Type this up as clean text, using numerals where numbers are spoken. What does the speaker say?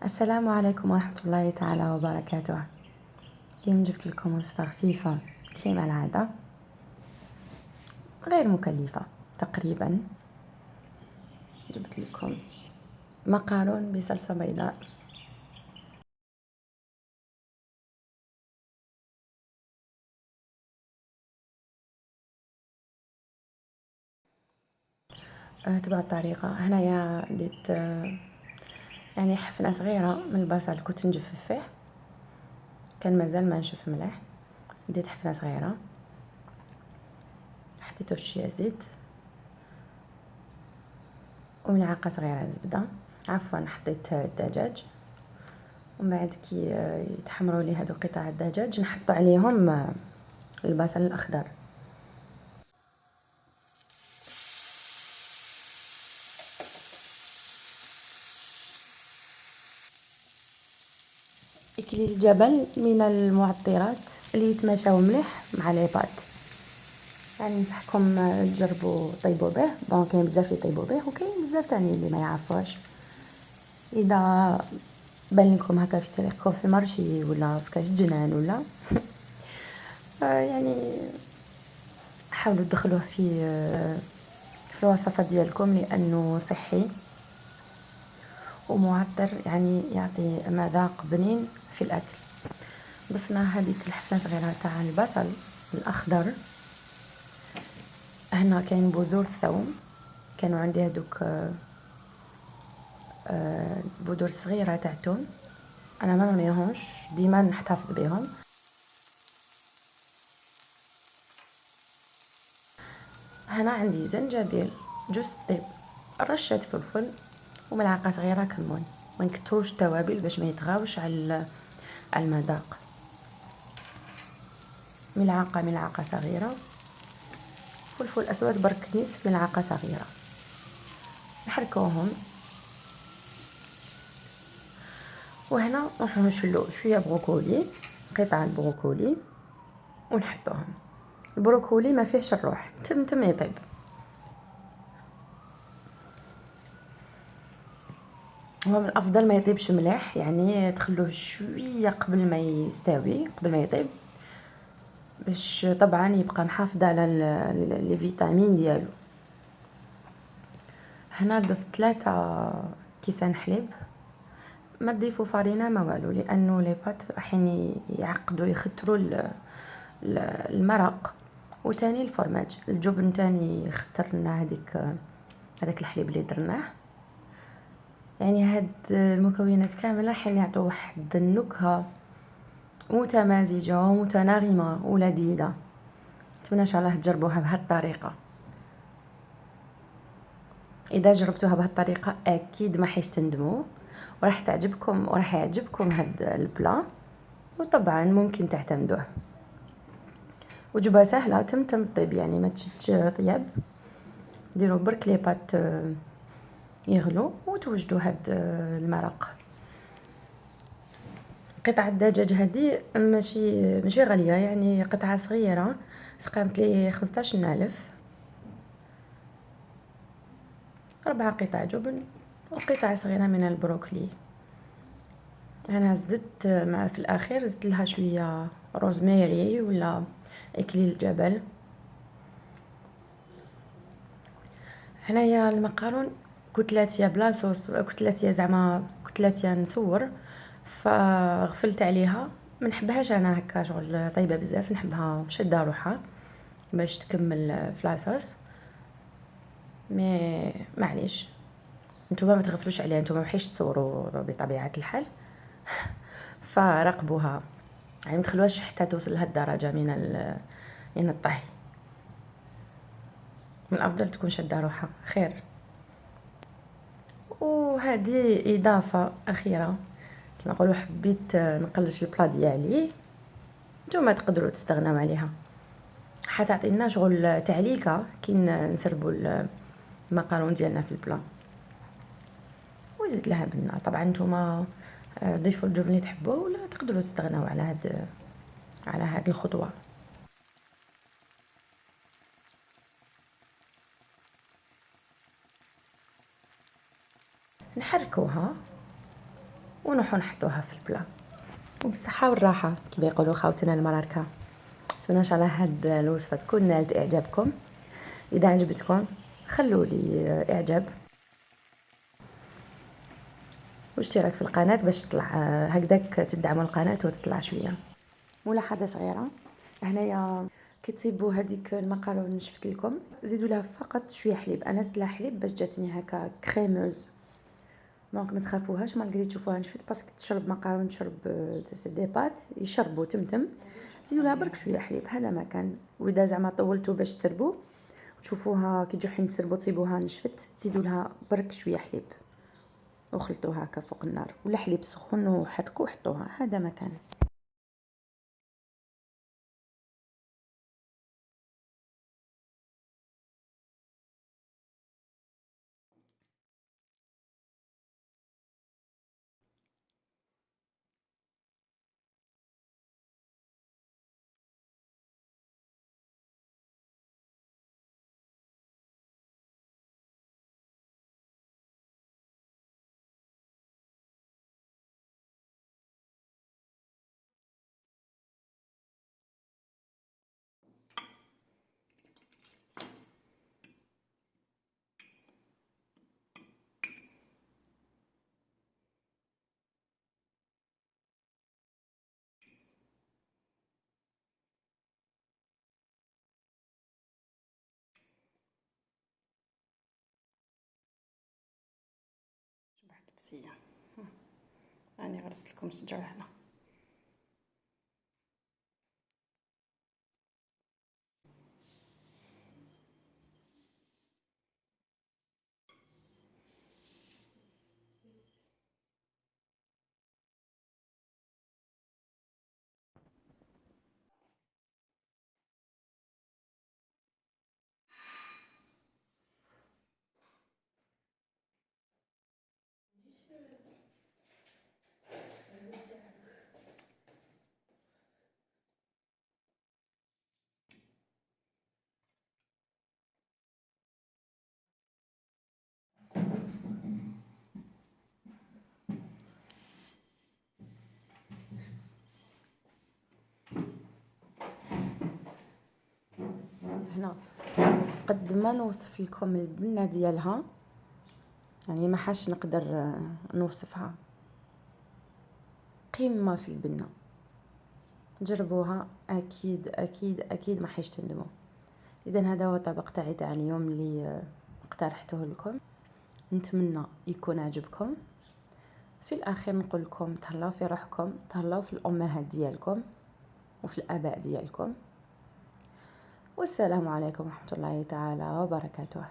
السلام عليكم ورحمة الله تعالى وبركاته. اليوم جبت لكم وصفة خفيفة كيما العادة، غير مكلفة تقريبا. جبت لكم مقارون بصلصة بيضاء. تبع الطريقة. هنايا ديت يعني حفنة صغيرة من البصل كنت نجفف فيه، كان مازال ما نشف مليح. ديت حفنة صغيرة، حطيته شوية زيت وملعقة صغيرة زبدة، عفوا حطيت الدجاج. ومن بعد كي يتحمروا لي هادو قطع الدجاج نحطوا عليهم البصل الأخضر. إكليل الجبل من المعطرات اللي يتماشاو مليح مع لي بات، يعني ننصحكم تجربوا طيبوا به. بون كاين بزاف اللي يطيبوا به وكاين بزاف تاني اللي ما يعرفوش. اذا بان لكم هكا في طريقكم في المارشي ولا في كاش جنان ولا يعني حاولوا تدخلوه في الوصفات ديالكم، لانه صحي ومعطر، يعني يعطي مذاق بنين في الاكل. ضفنا هذيك الحفنه صغيره تاع البصل الاخضر. هنا كاين بذور الثوم، كانوا عندي هذوك بذور صغيره تاع الثوم، انا ما نرميهمش، ديما نحتفظ بهم. هنا عندي زنجبيل، جوز الطيب، رشه فلفل وملعقه صغيره كمون. ما نكثروش التوابل باش ما يطغاوش على المذاق. ملعقه صغيره فلفل اسود، برك نصف ملعقه صغيره. نحركوهم. وهنا نروحو نشلو شويه بروكولي، قطع البروكولي ونحطوهم. البروكولي ما فيهش الروح، تم يطيب. هو من الافضل ما يطيبش مليح، يعني تخلوه شويه قبل ما يستوي، قبل ما يطيب، باش طبعا يبقى محافظ على لي فيتامين ديالو. هنا ضفت 3 كيسان حليب. ما تضيفوا فرينه ما والو، لانه لي بات راحين يعقدوا يختروا المرق. وتاني الفرماج، الجبن تاني يختر لنا هذاك الحليب اللي درناه. يعني هاد المكونات كامله حين يعطوا واحد النكهه متمازجه ومتناغمه ولذيذه. نتمنى ان شاء الله تجربوها بهذه الطريقه. اذا جربتوها بهذه الطريقه اكيد ما حيش تندموا، وراح تعجبكم وراح يعجبكم هذا البلا. وطبعا ممكن تعتمدوه. وجبه سهله تم الطيب، يعني ما تشدش طياب. ديروا برك لي بات يغلو وتوجدوا هاد المرق. قطعه الدجاج هذه ماشي غاليه، يعني قطعه صغيره سقامت لي 15 نالف. 4 قطع جبن وقطعه صغيره من البروكلي. انا زدت في الاخير زدت لها شويه روزماري ولا اكليل الجبل. هنايا المقارون كتلاتيه بلا صوص، كتلاتيه زعما كتلاتيه نصور، فغفلت عليها. ما نحبهاش انا هكا شغل طيبه بزاف، نحبها شاده روحها باش تكمل في لاصوص. مي معليش، نتوما ما تغفلوش عليها، نتوما محيش تصوروا بطبيعه الحال. فراقبوها، يعني ما تخلوهاش حتى توصل لهاد الدرجه من الطهي. من الافضل تكون شاده روحها خير. وهذه اضافه اخيره، كما نقولوا حبيت نقلش البلا ديالي، نتوما تقدروا تستغناو عليها. حتعطينا شغل تعليكه كي نسربوا المقارون ديالنا في البلا. وزيد لها بنه. طبعا نتوما ضيفوا الجبن اللي تحبوا، ولا تقدروا تستغناو على هاد الخطوه. نحركوها ونروحو نحطوها في البلا وبالصحه والراحه كيما يقولوا خاوتنا المراركه. نتمنى ان شاء الله هاد الوصفه تكون نالت اعجابكم. اذا عجبتكم خلوا لي اعجاب واشتراك في القناه باش تطلع هكذاك تدعموا القناه وتطلع شويه. ملاحظه صغيره، هنايا كي تصيبوا هذيك المقارون نشفت لكم زيدوا لها فقط شويه حليب. انا زدت لها حليب باش جاتني هكا كريموز. دونك ما تخافوهاش مالغري تشوفوها نشفت باسكو تشرب مقارون تشرب دي بات يشربوا تمتم. زيدوا لها برك شويه حليب هذا ما كان. واذا زعما طولتوا باش تسربوا تشوفوها كي تجوا حين تسربوا تصيبوها نشفت تزيدوا لها برك شويه حليب وخلطوها هكا فوق النار ولا حليب سخون وحركوا وحطوها هذا ما كان. شبعت بسيه راني غرست لكم شجره هنا. هنا قد ما نوصف لكم البنه ديالها يعني ما حاش نقدر نوصفها. قمه في البنه، جربوها اكيد اكيد اكيد ما حيش تندموا. اذا هذا هو الطبق تاعي تاع اليوم اللي اقترحته لكم. نتمنى يكون عجبكم. في الاخير نقول لكم تهلاو في روحكم، تهلاو في الامهات ديالكم وفي الاباء ديالكم. والسلام عليكم ورحمه الله تعالى وبركاته.